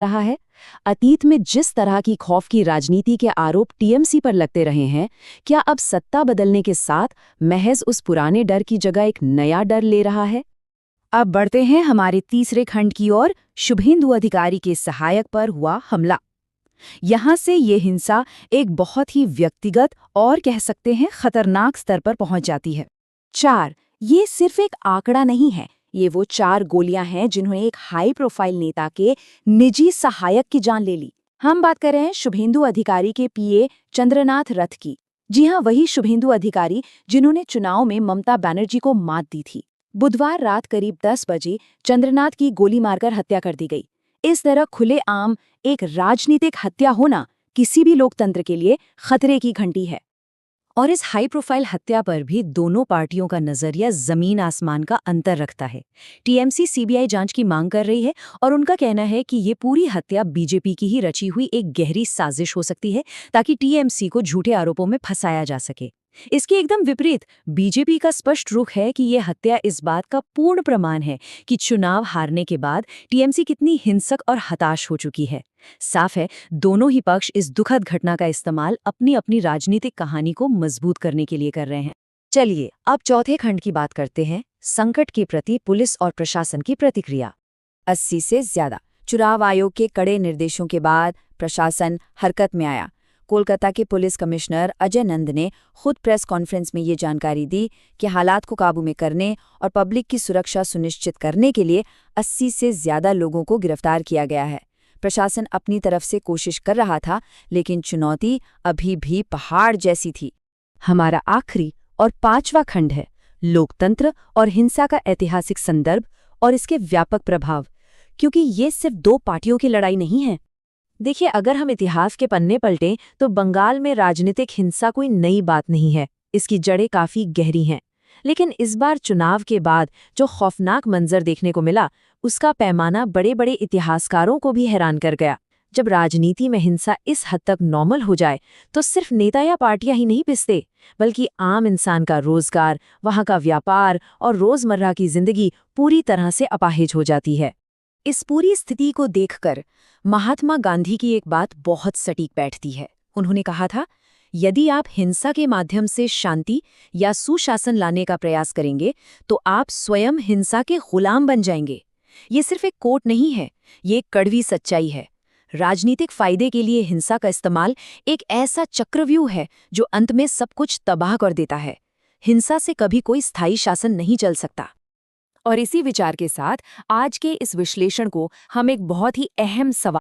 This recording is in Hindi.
रहा है। अतीत में जिस तरह की खौफ की राजनीति के आरोप टीएमसी पर लगते रहे हैं, क्या अब सत्ता बदलने के साथ महज उस पुराने डर की जगह एक नया डर ले रहा है? अब बढ़ते हैं हमारे तीसरे खंड की ओर, शुभेंदु अधिकारी के सहायक पर हुआ हमला। यहाँ से ये हिंसा एक बहुत ही व्यक्तिगत और कह सकते हैं खतरनाक स्तर पर पहुंच जाती है। 4 ये सिर्फ एक आंकड़ा नहीं है, ये वो 4 गोलियां हैं जिन्होंने एक हाई प्रोफाइल नेता के निजी सहायक की जान ले ली। हम बात कर रहे हैं शुभेंदु अधिकारी के पीए चंद्रनाथ रथ की। जी हाँ, वही शुभेंदु अधिकारी जिन्होंने चुनाव में ममता बनर्जी को मात दी थी। बुधवार रात करीब 10 बजे चंद्रनाथ की गोली मारकर हत्या कर दी गई। इस तरह खुलेआम एक राजनीतिक हत्या होना किसी भी लोकतंत्र के लिए खतरे की घंटी है। और इस हाई प्रोफाइल हत्या पर भी दोनों पार्टियों का नजरिया जमीन आसमान का अंतर रखता है। टीएमसी सीबीआई जांच की मांग कर रही है और उनका कहना है कि ये पूरी हत्या बीजेपी की ही रची हुई एक गहरी साजिश हो सकती है ताकि टीएमसी को झूठे आरोपों में फंसाया जा सके। इसके एकदम विपरीत बीजेपी का स्पष्ट रुख है कि ये हत्या इस बात का पूर्ण प्रमाण है कि चुनाव हारने के बाद टीएमसी कितनी हिंसक और हताश हो चुकी है। साफ है, दोनों ही पक्ष इस दुखद घटना का इस्तेमाल अपनी अपनी राजनीतिक कहानी को मजबूत करने के लिए कर रहे हैं। चलिए अब चौथे खंड की बात करते हैं, संकट के प्रति पुलिस और प्रशासन की प्रतिक्रिया। 80 से ज्यादा चुनाव आयोग के कड़े निर्देशों के बाद प्रशासन हरकत में आया। कोलकाता के पुलिस कमिश्नर अजय नंद ने खुद प्रेस कॉन्फ्रेंस में ये जानकारी दी कि हालात को काबू में करने और पब्लिक की सुरक्षा सुनिश्चित करने के लिए 80 से ज्यादा लोगों को गिरफ्तार किया गया है। प्रशासन अपनी तरफ से कोशिश कर रहा था, लेकिन चुनौती अभी भी पहाड़ जैसी थी। हमारा आखिरी और 5वां खंड है, लोकतंत्र और हिंसा का ऐतिहासिक संदर्भ और इसके व्यापक प्रभाव, क्योंकि ये सिर्फ 2 पार्टियों की लड़ाई नहीं है। देखिए, अगर हम इतिहास के पन्ने पलटें तो बंगाल में राजनीतिक हिंसा कोई नई बात नहीं है, इसकी जड़ें काफी गहरी हैं। लेकिन इस बार चुनाव के बाद जो खौफनाक मंजर देखने को मिला, उसका पैमाना बड़े बड़े इतिहासकारों को भी हैरान कर गया। जब राजनीति में हिंसा इस हद तक नॉर्मल हो जाए तो सिर्फ नेता या पार्टियां ही नहीं पिसते, बल्कि आम इंसान का रोजगार, वहां का व्यापार और रोजमर्रा की जिंदगी पूरी तरह से अपाहिज हो जाती है। इस पूरी स्थिति को देखकर महात्मा गांधी की एक बात बहुत सटीक बैठती है। उन्होंने कहा था, यदि आप हिंसा के माध्यम से शांति या सुशासन लाने का प्रयास करेंगे तो आप स्वयं हिंसा के गुलाम बन जाएंगे। ये सिर्फ एक कोट नहीं है, ये एक कड़वी सच्चाई है। राजनीतिक फायदे के लिए हिंसा का इस्तेमाल एक ऐसा चक्रव्यूह है जो अंत में सब कुछ तबाह कर देता है। हिंसा से कभी कोई स्थायी शासन नहीं चल सकता। और इसी विचार के साथ आज के इस विश्लेषण को हम एक बहुत ही अहम सवाल